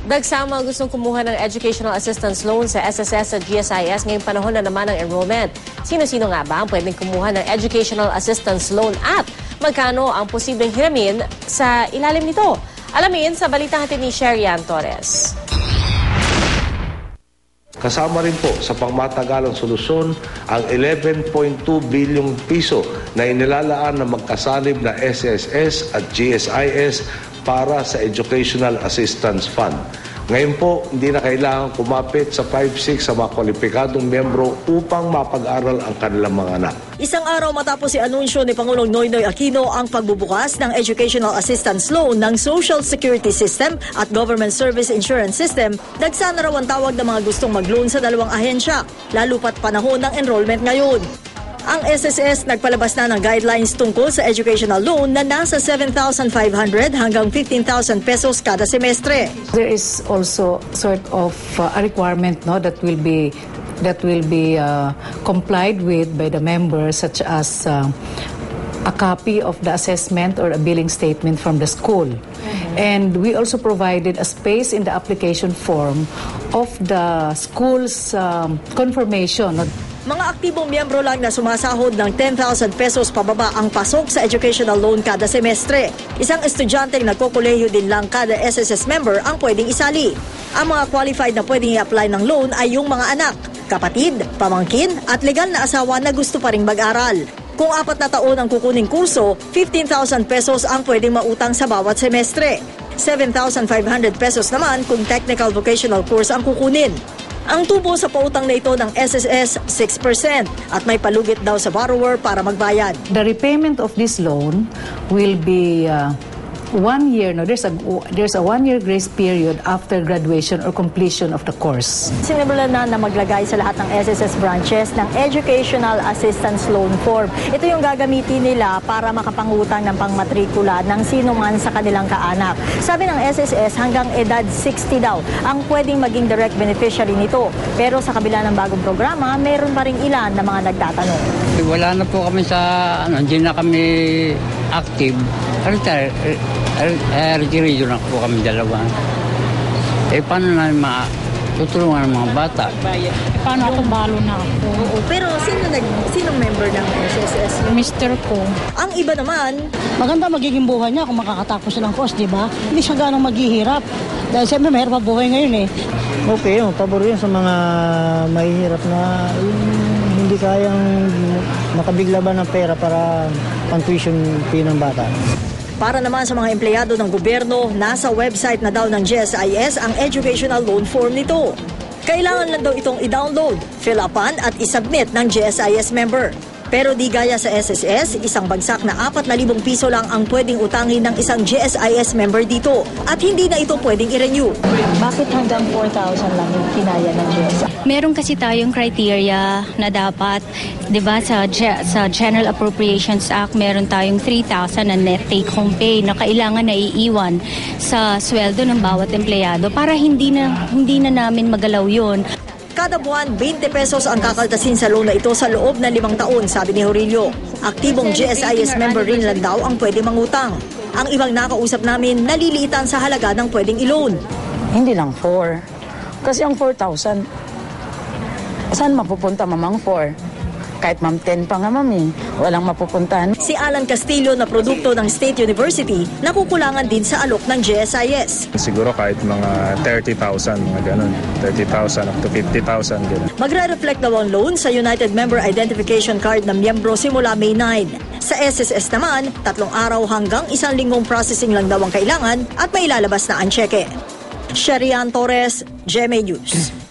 Dagsang mga gustong kumuha ng educational assistance loan sa SSS at GSIS ngayong panahon na naman ng enrollment. Sino-sino nga ba ang pwedeng kumuha ng educational assistance loan at magkano ang posibleng hiramin sa ilalim nito? Alamin sa balita natin ni Sherian Torres. Kasama rin po sa pangmatagalang solusyon ang 11.2 bilyong piso na inilalaan ng magkasalib na SSS at GSIS para sa Educational Assistance Fund. Ngayon po, hindi na kailangan kumapit sa 5-6 sa mga kwalipikadong miyembro upang mapag-aral ang kanilang mga anak. Isang araw matapos i-anunsyo ni Pangulong Noynoy Aquino ang pagbubukas ng Educational Assistance Loan ng Social Security System at Government Service Insurance System, dagsa na raw ang tawag ng mga gustong mag-loan sa dalawang ahensya, lalo pat panahon ng enrollment ngayon. Ang SSS nagpalabas na ng guidelines tungkol sa educational loan na nasa 7,500 hanggang 15,000 pesos kada semestre. There is also sort of a requirement that will be complied with by the members, such as a copy of the assessment or a billing statement from the school. And we also provided a space in the application form of the school's confirmation. Mga aktibong miyembro lang na sumasahod ng 10,000 pesos pababa ang pasok sa educational loan kada semestre. Isang estudyanteng nagkokolehiyo din lang kada SSS member ang pwedeng isali. Ang mga qualified na pwedeng i-apply ng loan ay yung mga anak, kapatid, pamangkin at legal na asawa na gusto pa ring mag-aral. Kung 4 na taon ang kukuning kurso, 15,000 pesos ang pwedeng mautang sa bawat semestre. 7,500 pesos naman kung technical vocational course ang kukunin. Ang tubo sa pautang na ito ng SSS, 6% at may palugit daw sa borrower para magbayad. The repayment of this loan will be 1 year. No, there's a 1 year grace period after graduation or completion of the course. Sinimulan na maglagay sa lahat ng SSS branches ng Educational Assistance Loan Form. Ito yung gagamitin nila para makapangutang ng pangmatrikula ng sino man sa kanilang kaanak. Sabi ng SSS, hanggang edad 60 daw ang pwedeng maging direct beneficiary nito. Pero sa kabila ng bagong programa, meron pa rin ilan na mga nagtatanong. Wala na po kami sa, hindi na kami active. Retiro na po kami dalawa. Paano na tutulungan ng mga bata? Paano ako balo na ako? Oo, pero sinong member ng SSS? Mister ko. Ang iba naman, maganda magiging buhay niya kung makakatapos silang course, di ba? Hindi siya ganong maghihirap. Dahil siyempre mahirap ang buhay ngayon eh. Okay, pabor yun sa mga mahihirap na hindi kayang makabigla ba ng pera para pang-tuition fee ng bata. para naman sa mga empleyado ng gobyerno, nasa website na daw ng GSIS ang educational loan form nito. Kailangan lang daw itong i-download, fill upan at isubmit ng GSIS member. Pero di gaya sa SSS, isang bagsak na 4,000 piso lang ang pwedeng utangin ng isang GSIS member dito at hindi na ito pwedeng i-renew. Bakit hanggang 4,000 lang yung kinaya ng GSIS? Meron kasi tayong criteria na dapat, 'di ba, sa General Appropriations Act, meron tayong 3,000 na net take-home pay na kailangan na iiwan sa sweldo ng bawat empleyado para hindi na namin magalaw 'yon. Kada buwan, 20 pesos ang kakaltasin sa loan na ito sa loob ng 5 taon, sabi ni Jorillo. Aktibong GSIS member rin lang daw ang pwede mangutang. Ang ibang nakausap namin, naliliitan sa halaga ng pwedeng i-loan. Hindi lang 4. Kasi ang 4,000, saan mapupunta mamang 4? Kahit 10 pa nga mami, walang mapupuntahan. Si Alan Castillo na produkto ng State University, nakukulangan din sa alok ng GSIS. Siguro kahit mga 30,000, mga ganun. 30,000 up to 50,000, ganun. Magre-reflect daw ang loan sa United Member Identification Card ng miyembro simula May 9. Sa SSS naman, 3 araw hanggang 1 linggong processing lang daw ang kailangan at may ilalabas na ang cheque. Sherian Torres, GMA News.